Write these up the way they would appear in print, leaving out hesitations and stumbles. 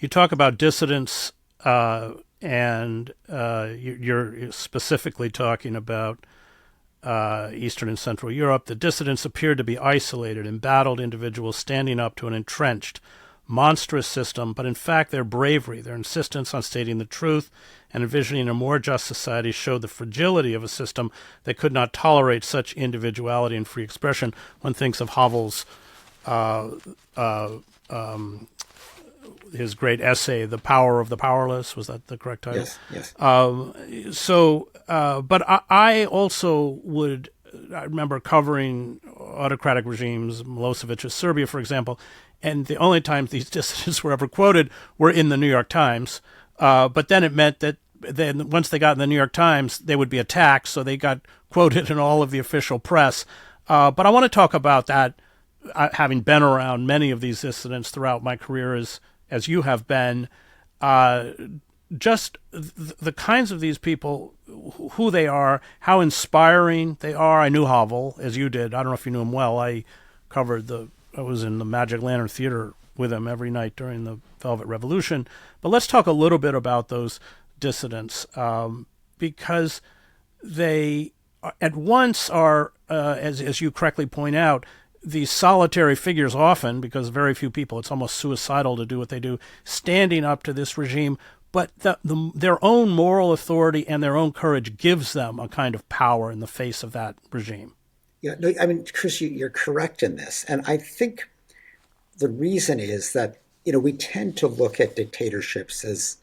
You talk about dissidents, and you're specifically talking about Eastern and Central Europe. The dissidents appeared to be isolated, embattled individuals standing up to an entrenched, monstrous system, but in fact their bravery, their insistence on stating the truth and envisioning a more just society showed the fragility of a system that could not tolerate such individuality and free expression. One thinks of Havel's uh, uh, um, his great essay, "The Power of the Powerless." Was that the correct title? Yes, yes. But I also would. I remember covering autocratic regimes, Milosevic's Serbia, for example, and the only times these dissidents were ever quoted were in the New York Times. But then it meant that then once they got in the New York Times, they would be attacked, so they got quoted in all of the official press. But I want to talk about that, having been around many of these dissidents throughout my career as you have been, just the kinds of these people, who they are, how inspiring they are. I knew Havel, as you did. I don't know if you knew him well. I was in the Magic Lantern Theater with him every night during the Velvet Revolution. But let's talk a little bit about those dissidents, because they at once are, as you correctly point out, these solitary figures often, because very few people, it's almost suicidal to do what they do, standing up to this regime. But their own moral authority and their own courage gives them a kind of power in the face of that regime. Yeah, no, I mean, Chris, you're correct in this. And I think the reason is that, we tend to look at dictatorships as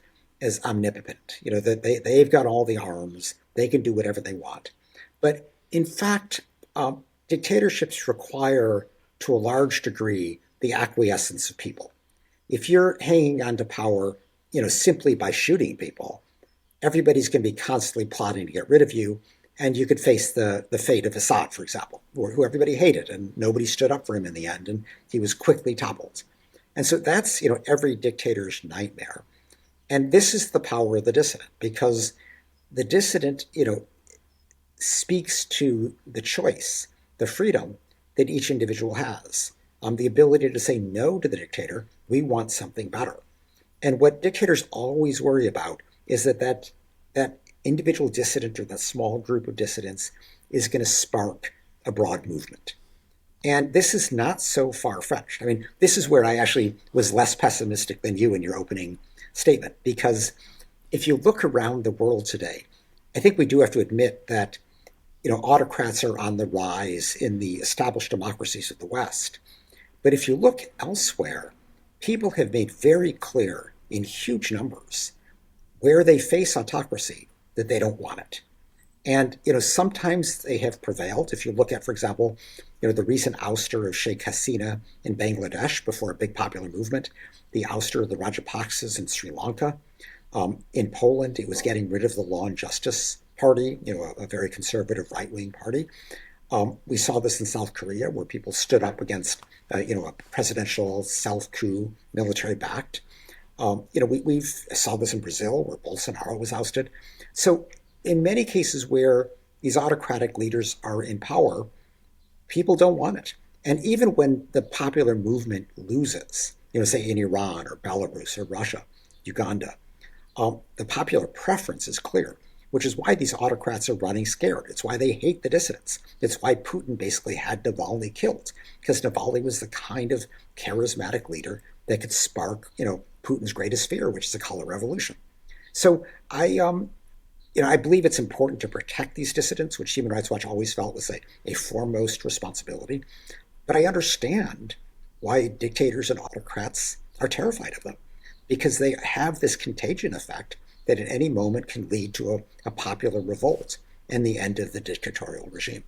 omnipotent, that they've got all the arms, they can do whatever they want. But in fact, dictatorships require, to a large degree, the acquiescence of people. If you're hanging on to power, simply by shooting people, everybody's going to be constantly plotting to get rid of you, and you could face the fate of Assad, for example, who everybody hated, and nobody stood up for him in the end, and he was quickly toppled. And so that's, every dictator's nightmare. And this is the power of the dissident, because the dissident, speaks to the choice, the freedom that each individual has, the ability to say no to the dictator. We want something better. And what dictators always worry about is that individual dissident or that small group of dissidents is going to spark a broad movement. And this is not so far-fetched. I mean, this is where I actually was less pessimistic than you in your opening statement, because if you look around the world today, I think we do have to admit that, autocrats are on the rise in the established democracies of the West. But if you look elsewhere, people have made very clear in huge numbers where they face autocracy that they don't want it. And, sometimes they have prevailed. If you look at, for example, the recent ouster of Sheikh Hasina in Bangladesh before a big popular movement, the ouster of the Rajapaksas in Sri Lanka. In Poland, it was getting rid of the Law and Justice Party, a very conservative right-wing party. We saw this in South Korea, where people stood up against, a presidential self-coup, military-backed. We saw this in Brazil, where Bolsonaro was ousted. So in many cases where these autocratic leaders are in power, people don't want it. And even when the popular movement loses, say in Iran or Belarus or Russia, Uganda, the popular preference is clear, which is why these autocrats are running scared. It's why they hate the dissidents. It's why Putin basically had Navalny killed, because Navalny was the kind of charismatic leader that could spark, Putin's greatest fear, which is a color revolution. So I believe it's important to protect these dissidents, which Human Rights Watch always felt was a foremost responsibility. But I understand why dictators and autocrats are terrified of them, because they have this contagion effect that at any moment can lead to a popular revolt and the end of the dictatorial regime.